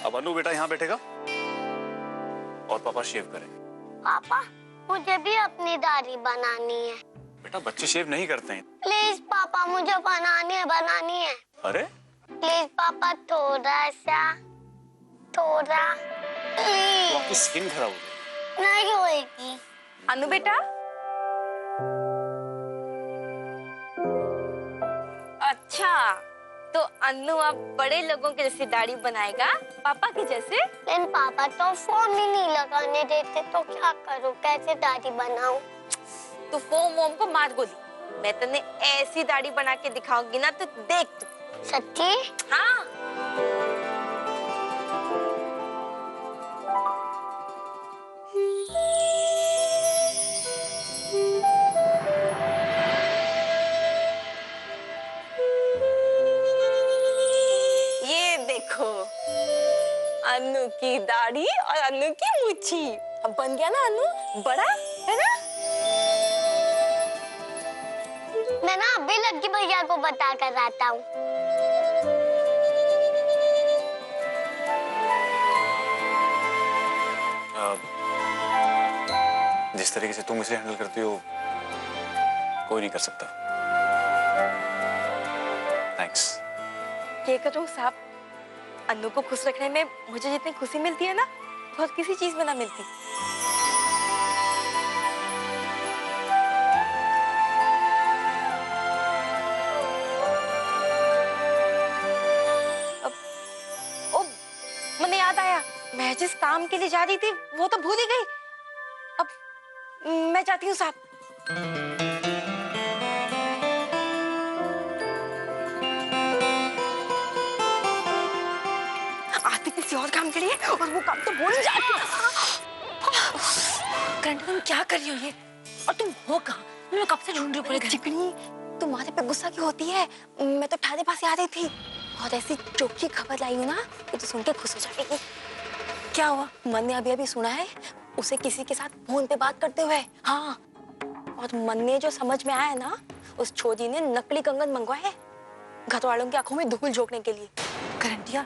अब अनु बेटा यहाँ बैठेगा और पापा शेव करेंगे। पापा मुझे भी अपनी दाढ़ी बनानी है। बेटा बच्चे शेव नहीं करते हैं। प्लीज पापा मुझे बनानी है। अरे प्लीज पापा थोड़ा तो आपकी स्किन खराब हो गई। नहीं होएगी। अनु बेटा, अच्छा तो अनु अब बड़े लोगों के जैसे दाढ़ी बनाएगा, पापा की जैसे। लेकिन पापा तो फोम ही नहीं लगाने देते, तो क्या करूं, कैसे दाढ़ी बनाऊं? तो फोम वोम को मार गोली, मैं तने ऐसी दाढ़ी बना के दिखाऊंगी ना, तो देख तू। सच्ची? हाँ। ये देखो अनु की दाढ़ी और अनु की मूछी। अब बन गया ना अनु, बड़ा है ना? मैं ना अभी लक्की भैया को बता कर आता हूँ। जिस तरीके से तुम इसे हैंडल करती हो कोई नहीं कर सकता। थैंक्स। ये करूँ साहब, अनु को खुश रखने में मुझे जितनी खुशी मिलती है ना, बहुत किसी चीज में ना मिलती। मैंने याद आया, मैं जिस काम के लिए जा रही थी वो तो भूल ही गई। अब मैं जाती हूँ साहब। आती किसी और काम के लिए और वो काम तो भूल ही जाती हूँ। करंट, तुम क्या कर रही हो ये? और तुम हो कहाँ? मैं कब से ढूंढ रही हूँ पूरे घर। चिकनी, तुम्हारे पे गुस्सा क्यों होती है? मैं तो ठाणे पास आ रही थी और ऐसी चौकी खबर लाई हूँ ना कि तो सुन के खुश हो जाएगी। क्या हुआ? मन ने अभी सुना है उसे किसी के साथ फोन पे बात करते हुए। हाँ, और मन ने जो समझ में आया ना, उस छोरी ने नकली कंगन मंगवाए घर वालों की आंखों में धूल झोंकने के लिए। करंटिया,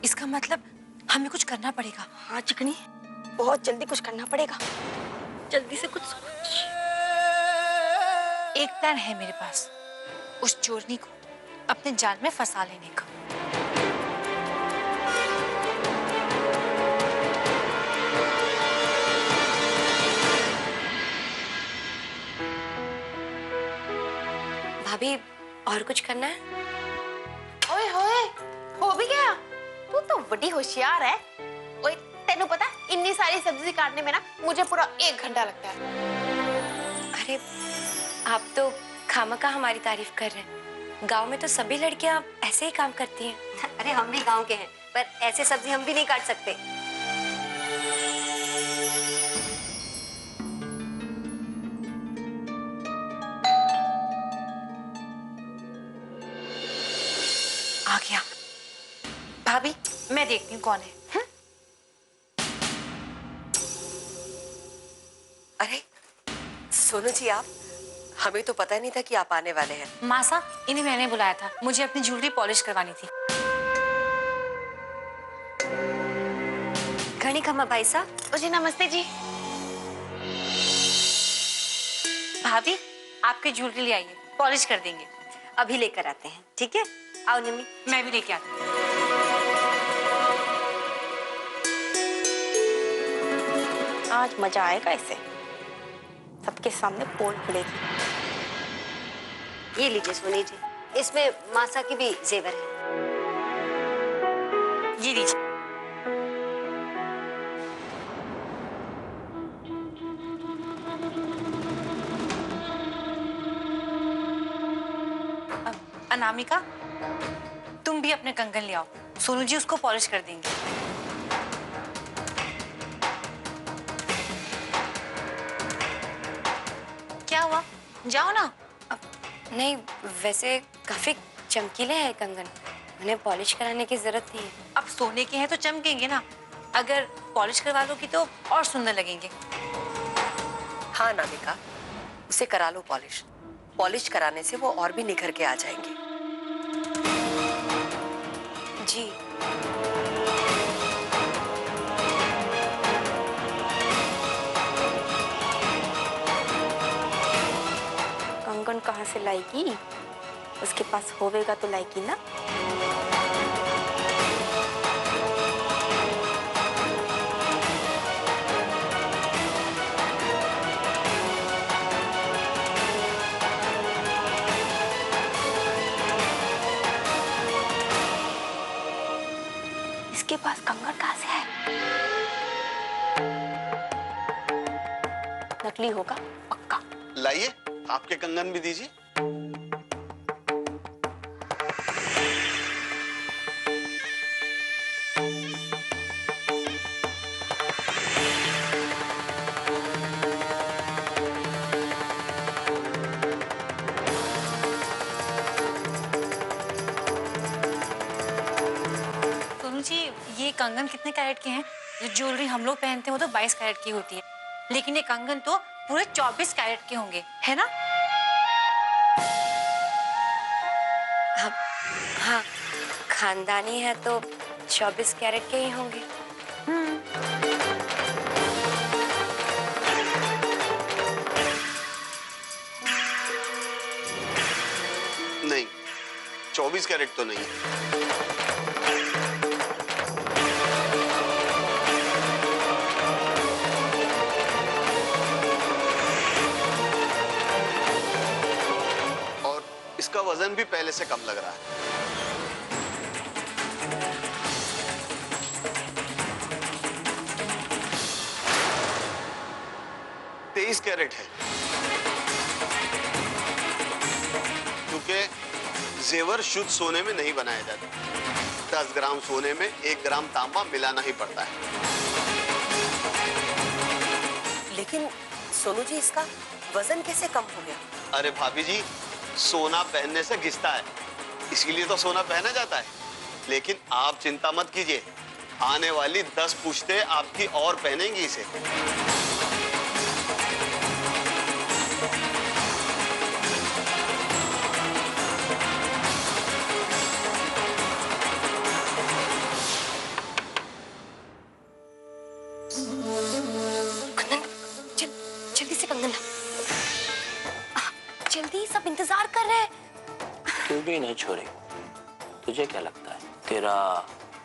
इसका मतलब हमें कुछ करना पड़ेगा। हाँ चिकनी, बहुत जल्दी कुछ करना पड़ेगा। जल्दी से कुछ सोच। एक प्लान है मेरे पास, उस चोरनी को अपने जाल में फंसा लेने का। भाभी, और कुछ करना है? ओए होए, हो भी गया? तू तो बड़ी होशियार है। ओए, तेनू पता इतनी सारी सब्जी काटने में ना मुझे पूरा 1 घंटा लगता है। अरे आप तो खामखा हमारी तारीफ कर रहे हैं। गांव में तो सभी लड़कियां ऐसे ही काम करती हैं। अरे हम भी गांव के हैं, पर ऐसे सब्जी हम भी नहीं काट सकते। आ गया। भाभी, मैं देखती हूँ कौन है। अरे सोनू जी, आप, हमें तो पता नहीं था कि आप आने वाले हैं। मासा, इन्हें मैंने बुलाया था, मुझे अपनी ज्वेलरी पॉलिश करवानी थी। घणी खमा भाई साहब। जी नमस्ते जी। भाभी, आपकी ज्वेलरी ले आइए, पॉलिश कर देंगे। अभी लेकर आते हैं, ठीक है? आओ निम्मी। मैं भी लेके आती हूँ। आज मजा आएगा इसे, सबके सामने पोल खुलेगी। ये लीजिए सोनी जी, इसमें मासा की भी जेवर है। ये लीजिए। अनामिका, तुम भी अपने कंगन ले आओ, सोनू जी उसको पॉलिश कर देंगे। क्या हुआ? जाओ ना। नहीं, वैसे काफी चमकीले हैं कंगन, उन्हें पॉलिश कराने की जरूरत नहीं है। अब सोने के हैं तो चमकेंगे ना, अगर पॉलिश करवा लोगी तो और सुंदर लगेंगे। हाँ नामिका, उसे करा लो पॉलिश। पॉलिश कराने से वो और भी निखर के आ जाएंगे। जी। कंगन कहाँ से लाएगी? उसके पास होवेगा तो लाएगी ना। इसके पास कंगन कहाँ से है? नकली होगा पक्का। लाइए, आपके कंगन भी दीजिए। सोनू जी, ये कंगन कितने कैरेट के हैं? जो ज्वेलरी हम लोग पहनते हैं वो तो 22 कैरेट की होती है, लेकिन ये कंगन तो पूरे 24 कैरेट के होंगे, है ना? हाँ, खानदानी है तो 24 कैरेट के ही होंगे। नहीं, 24 कैरेट तो नहीं। और इसका वजन भी पहले से कम लग रहा है। तेईस कैरेट है, क्योंकि जेवर शुद्ध सोने में नहीं बनाया जाता। 10 ग्राम सोने में 1 ग्राम तांबा मिलाना ही पड़ता है। लेकिन सोनू जी, इसका वजन कैसे कम हो गया? अरे भाभी जी, सोना पहनने से घिसता है, इसीलिए तो सोना पहना जाता है। लेकिन आप चिंता मत कीजिए, आने वाली 10 पुश्तें आपकी और पहनेंगी इसे। कंगन, जल्दी से कंगन ला। जल्दी, सब इंतजार कर रहे हैं। तू भी नहीं छोरी, तुझे क्या लगता है तेरा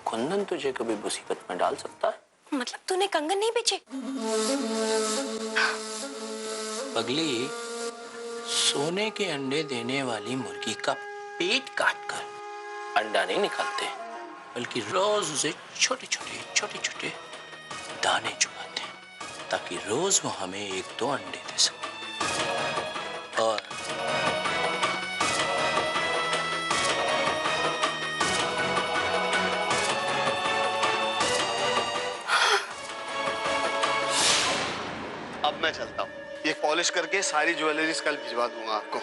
कुंदन तुझे कभी मुसीबत में डाल सकता है? मतलब तूने कंगन नहीं बेचे? पगली, सोने के अंडे देने वाली मुर्गी का पेट काटकर अंडा नहीं निकालते, बल्कि रोज उसे छोटे छोटे दाने चुगाते हैं, ताकि रोज वो हमें 1-2 अंडे दे सके। और अब मैं चलता हूँ, ये पॉलिश करके सारी ज्वेलरीज कल भिजवा दूंगा आपको।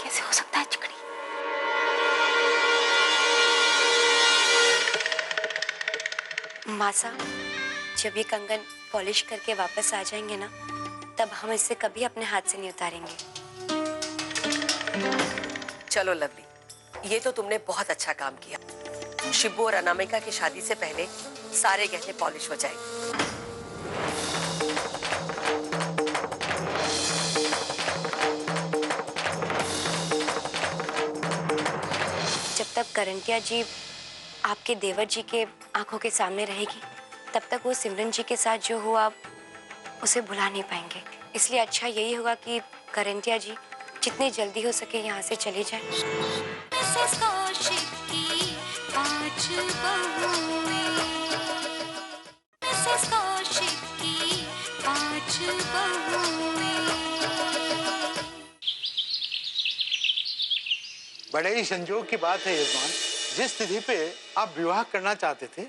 कैसे हो सकता है चिकनी? मासा, जब ये कंगन पॉलिश करके वापस आ जाएंगे ना, तब हम इसे कभी अपने हाथ से नहीं उतारेंगे। चलो लवली, ये तो तुमने बहुत अच्छा काम किया। शिबू और अनामिका की शादी से पहले सारे गहने पॉलिश हो जाएंगे। जब तक करंटिया जी आपके देवर जी के आंखों के सामने रहेगी, तब तक वो सिमरन जी के साथ जो हुआ उसे भुला नहीं पाएंगे। इसलिए अच्छा यही होगा कि करंटिया जी जितनी जल्दी हो सके यहाँ से चले जाएं। बड़े ही संजोग की बात है यजमान, जिस तिथि पे आप विवाह करना चाहते थे,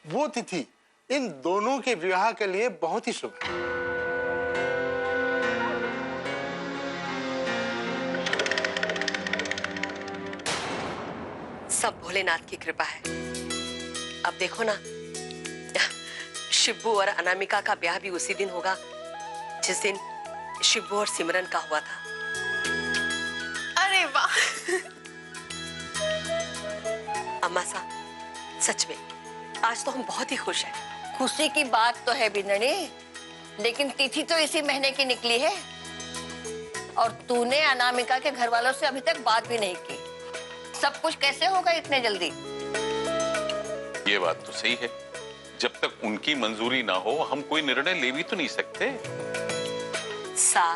वो तिथि इन दोनों के विवाह के लिए बहुत ही शुभ है। सब भोलेनाथ की कृपा है। अब देखो ना, शिब्बू और अनामिका का ब्याह भी उसी दिन होगा जिस दिन शिब्बू और सिमरन का हुआ था। अरे वाह। मासा, सच में आज तो हम बहुत ही खुश हैं। खुशी की बात तो है बिंदनी, लेकिन तिथि तो इसी महीने की निकली है और तूने अनामिका के घर वालों से अभी तक बात भी नहीं की। सब कुछ कैसे होगा इतने जल्दी? ये बात तो सही है, जब तक उनकी मंजूरी ना हो हम कोई निर्णय ले भी तो नहीं सकते। सा,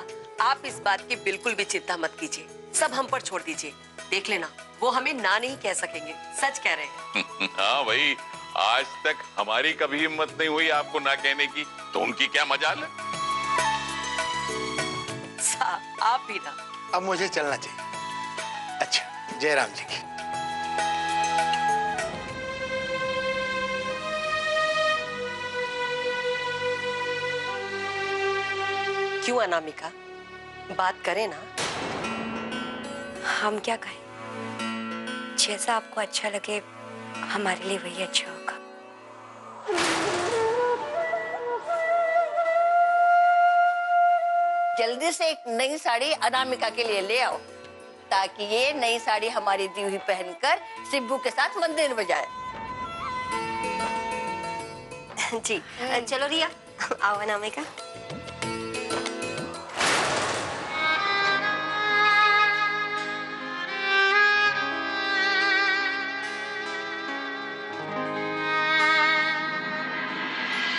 आप इस बात की बिल्कुल भी चिंता मत कीजिए, सब हम पर छोड़ दीजिए। देख लेना, वो हमें ना नहीं कह सकेंगे, सच कह रहे हैं। हाँ भाई, आज तक हमारी कभी हिम्मत नहीं हुई आपको ना कहने की, तो उनकी क्या मजाल है। सा, आप भी ना। अब मुझे चलना चाहिए। अच्छा, जयराम जी की। क्यों अनामिका, बात करें ना। हम क्या कहें, जैसा आपको अच्छा लगे हमारे लिए वही अच्छा होगा। जल्दी से एक नई साड़ी अनामिका के लिए ले आओ, ताकि ये नई साड़ी हमारी दी हुई पहनकर शिब्बू के साथ मंदिर में जाए। जी चलो रिया, आओ अनामिका।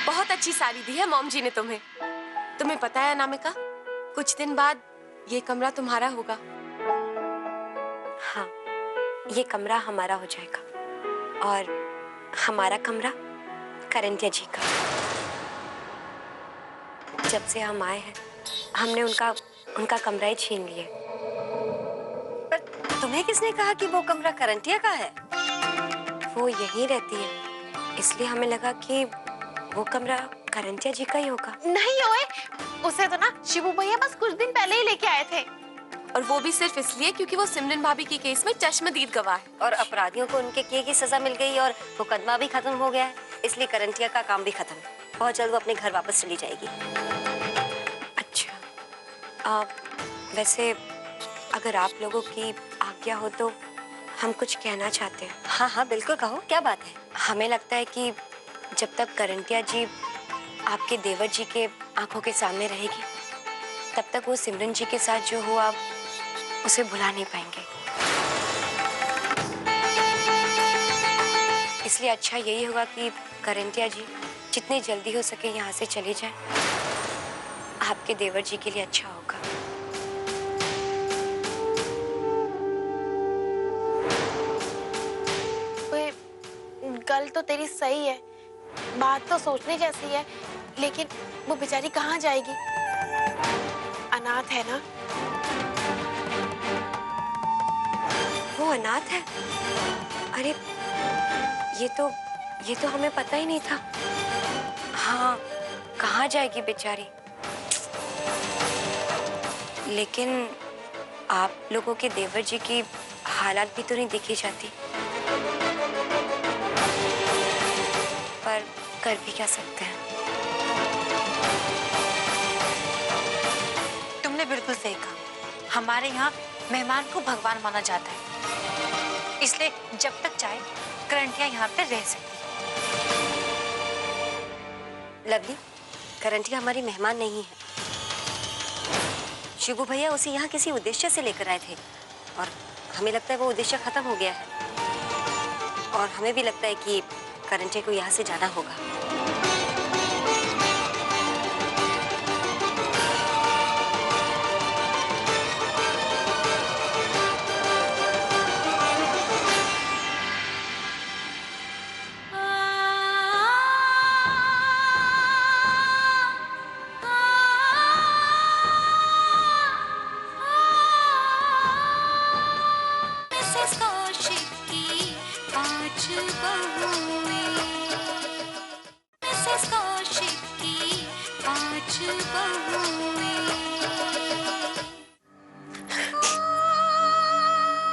बहुत अच्छी साड़ी दी है मॉम जी ने तुम्हें। तुम्हें पता है अनामिका, कुछ दिन बाद ये कमरा तुम्हारा होगा। हाँ, ये कमरा हमारा हो जाएगा और हमारा कमरा करंटिया जी का। जब से हम आए हैं हमने उनका कमरा ही छीन लिया। पर तुम्हें किसने कहा कि वो कमरा करंटिया का है? वो यहीं रहती है, इसलिए हमें लगा कि वो कमरा करंटिया जी का ही होगा। नहीं ओए, उसे तो ना शिबू भैया बस कुछ दिन पहले ही लेके आए थे, और वो भी सिर्फ इसलिए क्योंकि वो सिमरन भाभी के केस में चश्मदीद गवाह है। और अपराधियों को उनके किए की सजा मिल गई और मुकदमा भी खत्म हो गया है, इसलिए करंटिया का काम भी खत्म। बहुत जल्द वो अपने घर वापस चली जाएगी। अच्छा, वैसे अगर आप लोगों की आज्ञा हो तो हम कुछ कहना चाहते हैं। हाँ हाँ बिल्कुल, कहो, क्या बात है? हमें लगता है कि जब तक करंटिया जी आपके देवर जी के आंखों के सामने रहेगी, तब तक वो सिमरन जी के साथ जो हुआ आप उसे भुला नहीं पाएंगे। इसलिए अच्छा यही होगा कि करंटिया जी जितनी जल्दी हो सके यहाँ से चली जाए, आपके देवर जी के लिए अच्छा होगा। गल तो तेरी सही है, बात तो सोचने जैसी है, लेकिन वो बेचारी कहाँ जाएगी? अनाथ है ना? वो अनाथ है? अरे ये तो हमें पता ही नहीं था। हाँ, कहाँ जाएगी बेचारी? लेकिन आप लोगों के देवर जी की हालात भी तो नहीं देखी जाती, पर कर भी क्या सकते हैं। तुमने बिल्कुल सही कहा, हमारे यहाँ मेहमान को भगवान माना जाता है, इसलिए जब तक चाहे करंटिया यहाँ पे रह सकती है। लवली, करंटिया हमारी मेहमान नहीं है। शिबू भैया उसे यहाँ किसी उद्देश्य से लेकर आए थे और हमें लगता है वो उद्देश्य खत्म हो गया है, और हमें भी लगता है कि करंटिया को यहाँ से जाना होगा।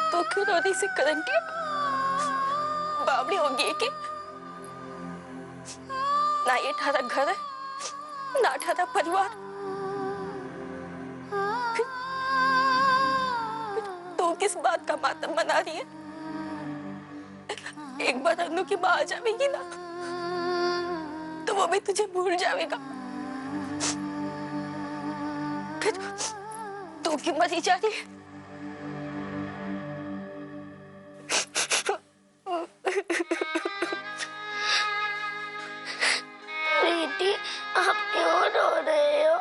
तो क्यों रोने से करंटिया बावड़ी होगी कि ना ये ठारा घर है ना ठारा परिवार, तो किस बात का मातम मना रही है? एक बार अनु की माँ आ जाएगी ना तो वो भी तुझे भूल जाएगा। फिर तू क्यों मरी जा रही है? प्रीति, आप क्यों रो रहे हो?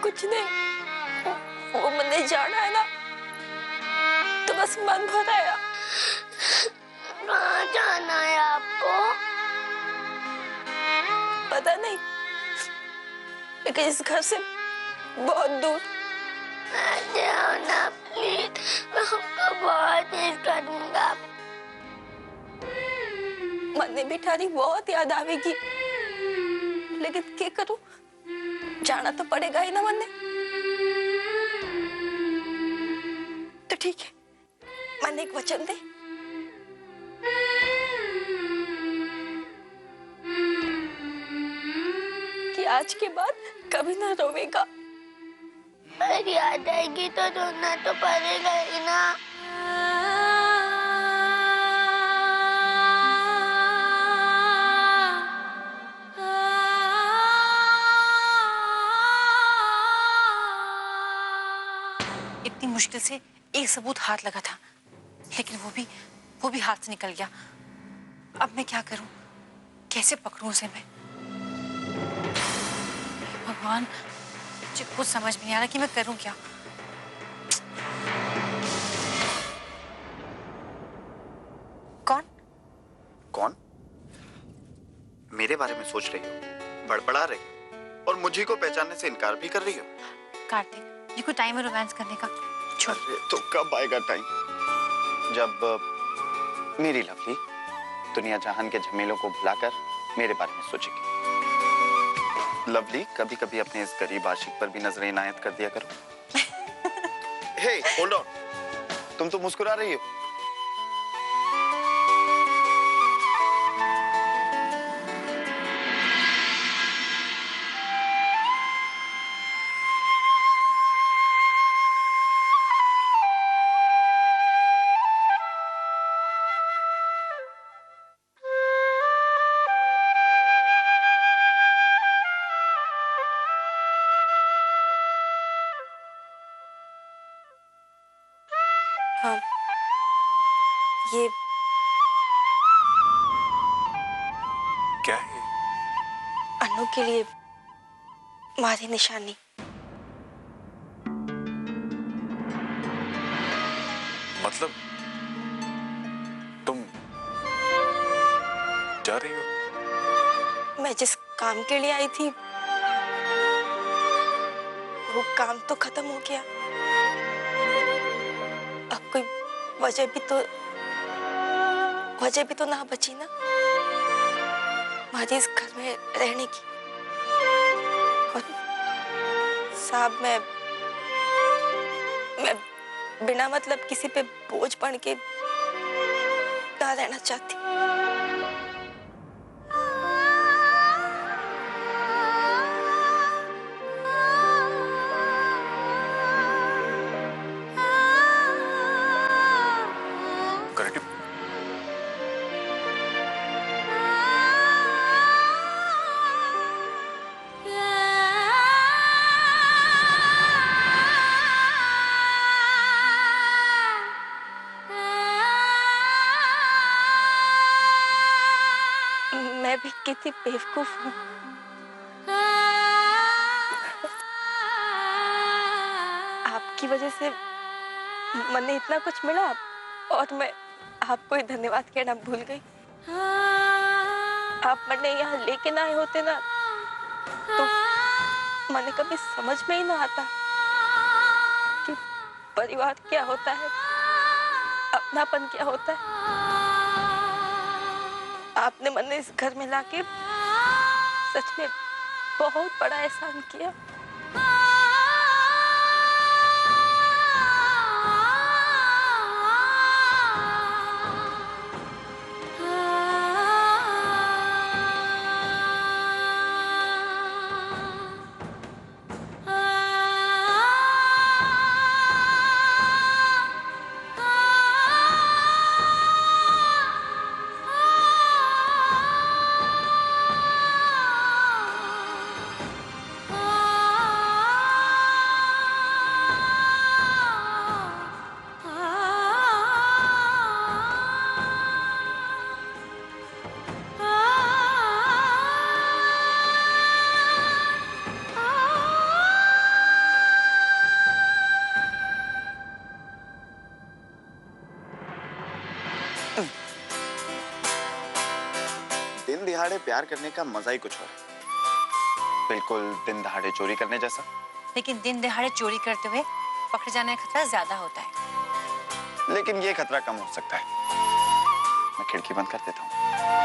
कुछ नहीं, वो मैंने जाना है ना तो बस मन भर आया। कहाँ जाना है आपको? पता नहीं, लेकिन इस घर से बहुत दूर। जाओ ना प्लीज, मैं आपको बहुत मिस करूंगा। मन भी थारी बहुत याद आवेगी, लेकिन क्या करूं, जाना तो पड़ेगा ही ना मन। तो ठीक है, मन एक वचन दे। कि आज के बाद कभी ना रोवेगा। पर याद आएगी तो रोना तो पड़ेगा ही ना। इतनी मुश्किल से एक सबूत हाथ लगा था, लेकिन वो भी हाथ से निकल गया। अब मैं क्या करूं, कैसे पकड़ूं उसे मैं? भगवान, मुझे कुछ समझ में नहीं आ रहा कि मैं करूं क्या। कौन? कौन? मेरे बारे में सोच रही हो, बड़बड़ा रही हो और मुझे को पहचानने से इनकार भी कर रही हो? कार्तिक, ये कोई टाइम है रोमांस करने का? छोड़। तो कब आएगा टाइम जब मेरी लवली दुनिया जहान के झमेलों को भुलाकर मेरे बारे में सोचेगी? लवली, कभी कभी अपने इस गरीब आशिक पर भी नजरें इनायत कर दिया करो। हे, होल्ड ऑन, तुम तो मुस्कुरा रही हो। हाँ, ये क्या है? अनु के लिए मारी निशानी। मतलब तुम जा रही हो? मैं जिस काम के लिए आई थी वो काम तो खत्म हो गया। अब कोई वजह भी तो ना बची ना हमारे इस घर में रहने की। और साहब, मैं बिना मतलब किसी पे बोझ बन के ना रहना चाहती। मैं भी कितनी बेवकूफ हूँ। आपकी वजह से मैंने इतना कुछ मिला और मैं आपको ही धन्यवाद कहना भूल गई। आप मैंने यहाँ लेके ना आए होते ना तो मैंने कभी समझ में ही ना आता कि परिवार क्या होता है, अपनापन क्या होता है। आपने मैंने इस घर में लाके सच में बहुत बड़ा एहसान किया। दिहाड़े प्यार करने का मजा ही कुछ और है, बिल्कुल दिन दहाड़े चोरी करने जैसा। लेकिन दिन दहाड़े चोरी करते हुए पकड़ जाने का खतरा ज्यादा होता है। लेकिन ये खतरा कम हो सकता है। मैं खिड़की बंद कर देता हूँ।